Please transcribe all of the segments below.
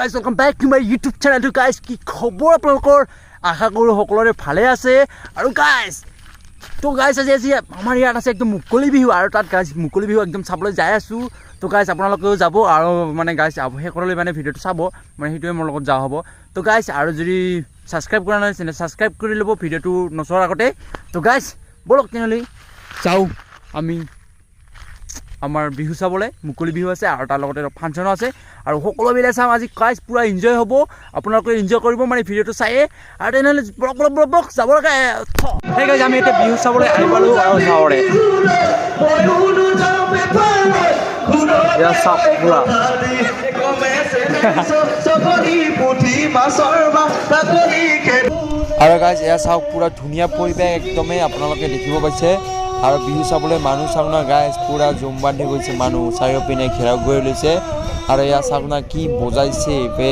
guys, welcome back to my YouTube channel. To guys, কি খবৰ আপোনালোকৰ আশা কৰো সকলোৰে ভালে আছে আৰু guys তো guys আজি আমাৰ ইয়াত আছে একদম মুকলি বিহু আৰু তাত guys মুকলি বিহু একদম চাবলৈ যাই আছো তো guys আপোনালোকেও যাব আৰু মানে guys শেষলৈ মানে ভিডিওটো চাব মানে হেতুৱে মোৰ লগত যা হ'ব তো guys আৰু যদি সাবস্ক্ৰাইব কৰা নাই চেনেল সাবস্ক্ৰাইব কৰি ল'ব ভিডিওটো নচোৱাৰ আগতে তো guys বলক তেনেহ'লে যাও আমি আমাৰ বিহু চাবলৈ মুকলি বিহু আছে আৰু তাৰ লগতে ফাংচন আছে আৰু সকলো মিলাই চাম আজি গাইজ পুৰা এনজয় হ'ব আপোনালোকে এনজয় কৰিব মানে ভিডিওটো চাই আৰু তেনেহ'লে ব্লক যাব লাগে সেই গাইজ আমি এতিয়া বিহু চাবলৈ আহি পালোঁ আৰু চাওঁৰে আৰু গাইজ এয়া চাওক পুৰা ধুনীয়া পৰিৱেশ একদমেই আপোনালোকে দেখিব পাইছে আৰু বিহু চাবলৈ মানুহ চাওক না গাইজ পুৰা জুম বান্ধি গৈছে মানুহ চাৰিওপিনে ঘেৰাও কৰি লৈছে আৰু এয়া চাওক না কি বজাইছে বে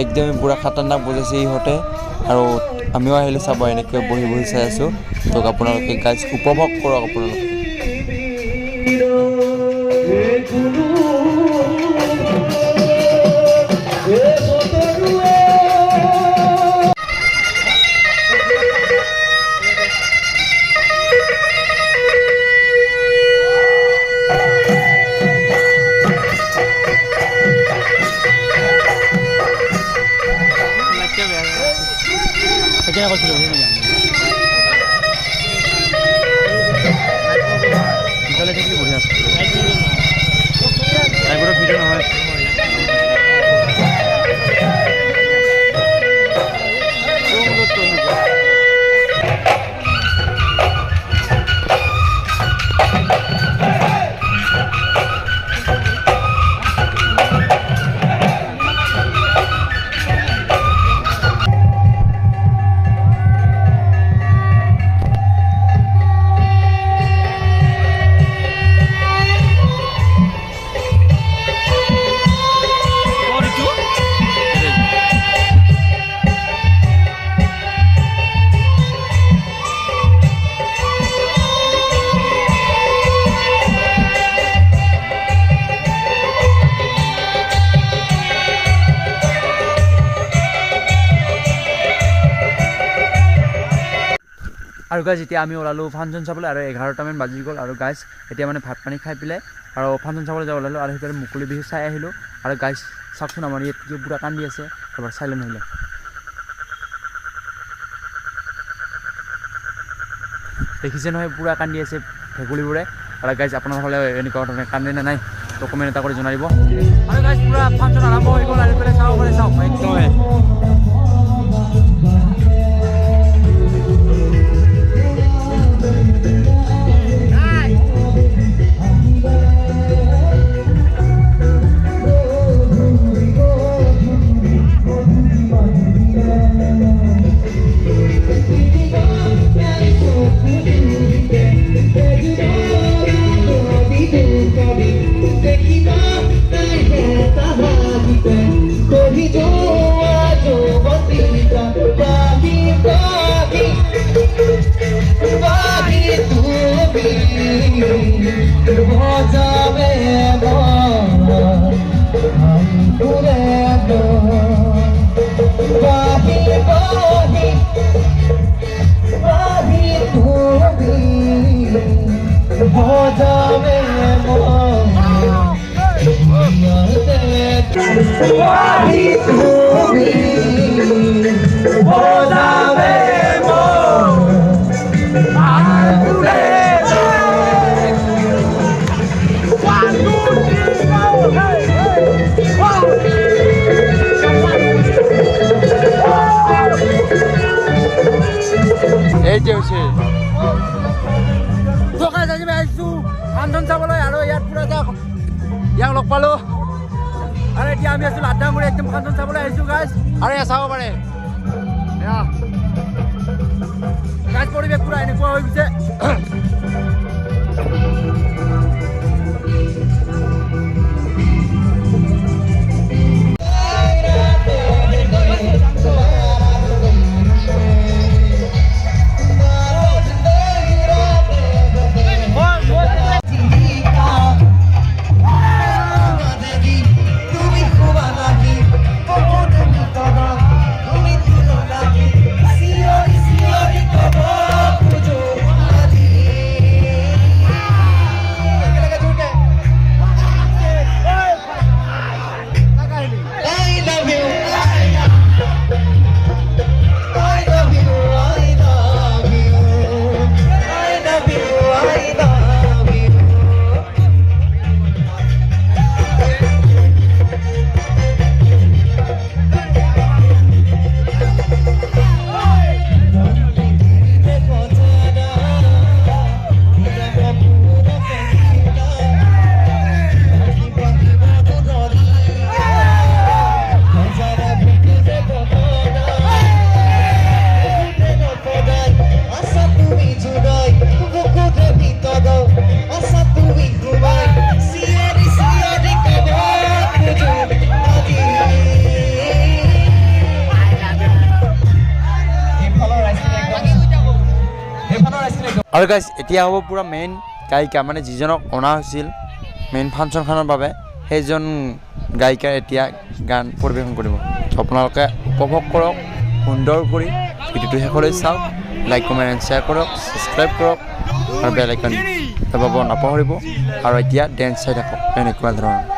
একদমেই পুৰা খাতাৰনাক বজাইছে ইহঁতে আৰু আমিও আহিলোঁ চাব এনেকৈ বহি বহি চাই আছোঁ তো আপোনালোকে গাইজ উপভোগ কৰক আপোনালোকে क्या कुछ लोग नहीं निकले थे कि बढ़िया टाइगर वीडियो ना है আৰু গাইজ এতিয়া আমি ওলালোঁ ফাংচন চাবলৈ আৰু 11টামান বাজি গ'ল আৰু গাইজ এতিয়া মানে ভাত পানী খাই পেলাই আৰু ফাংচন চাবলৈ যাব ওলালোঁ আৰু সেইফালে মুকলি বিহু চাই আহিলোঁ আৰু গাইজ চাওকচোন আমাৰ ইয়াত কি পুৰা কান্দি আছে এবাৰ চাইলেণ্ট হ'লে দেখিছে নহয় পুৰা কান্দি আছে ভেকুলীবোৰে আৰু গাইজ আপোনাৰ হ'লে এনেকুৱা ধৰণে কান্দে নে নাই তো কমেণ্ট এটা কৰি জনাই দিব আৰু গাইজ পুৰা ফাংচন আৰম্ভ হৈ গ'ল আৰু এইফালে চাওক একদমেই ফাংচন চাবলৈ আৰু ইয়াত পুৰা ইয়াক লগ পালোঁ আৰু এতিয়া আমি আছোঁ লাড্ডামুড়ি একদম ফাংচন চাবলৈ আহিছোঁ গাইজ আৰু এয়া চাব পাৰে গাইজ পৰিৱেশ পুৰা এনেকুৱা হৈ গৈছে আৰু গাইজ এতিয়া হ'ব পূৰা মেইন গায়িকা মানে যিজনক অনা হৈছিল মেইন ফাংচনখনৰ বাবে সেইজন গায়িকাৰ এতিয়া গান পৰিৱেশন কৰিব আপোনালোকে উপভোগ কৰক সুন্দৰ কৰি ভিডিঅ'টো শেষলৈ চাওক লাইক কমেণ্ট এণ্ড শ্বেয়াৰ কৰক ছাবস্ক্ৰাইব কৰক আৰু বেল আইকন দবাব নাপাহৰিব আৰু এতিয়া ডেন্স চাই থাকক এনেকুৱা ধৰণৰ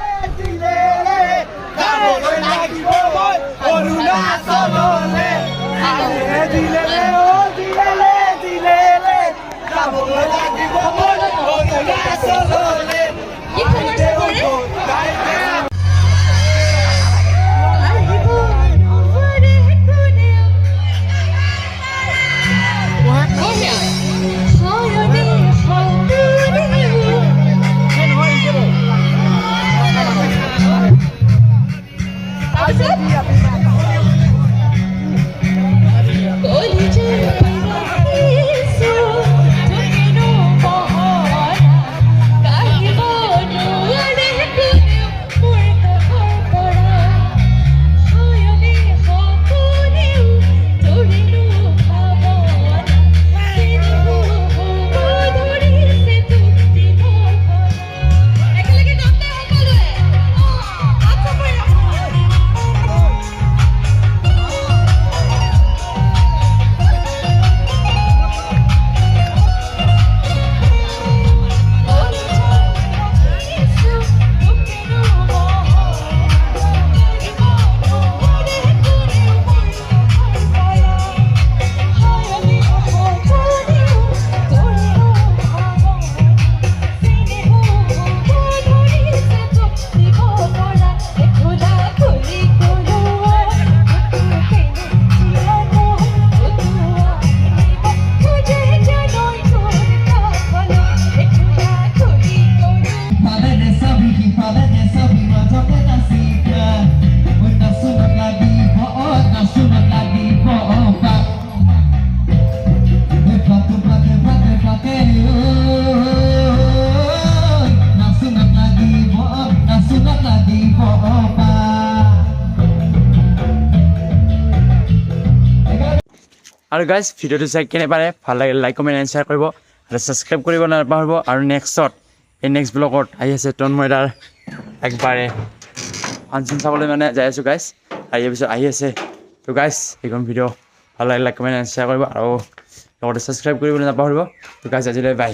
আৰু গাইজ ভিডিঅ'টো চাই কেনে পাৰে ভাল লাগিলে লাইক কমেণ্ট এণ্ড শ্বেয়াৰ কৰিব আৰু ছাবস্ক্ৰাইব কৰিব নাপাহৰিব আৰু নেক্সট ব্লগত আহি আছে তন্ময়দাৰ একবাৰে ফাংচন চাবলৈ মানে যাই আছোঁ গাইজ আহি আছে তো গাইজ এইখন ভিডিঅ' ভাল লাগিলে লাইক কমেণ্ট এণ্ড শ্বেয়াৰ কৰিব আৰু লগতে ছাবস্ক্ৰাইব কৰিবলৈ নাপাহৰিব তো গাইজ আজিলৈ বাই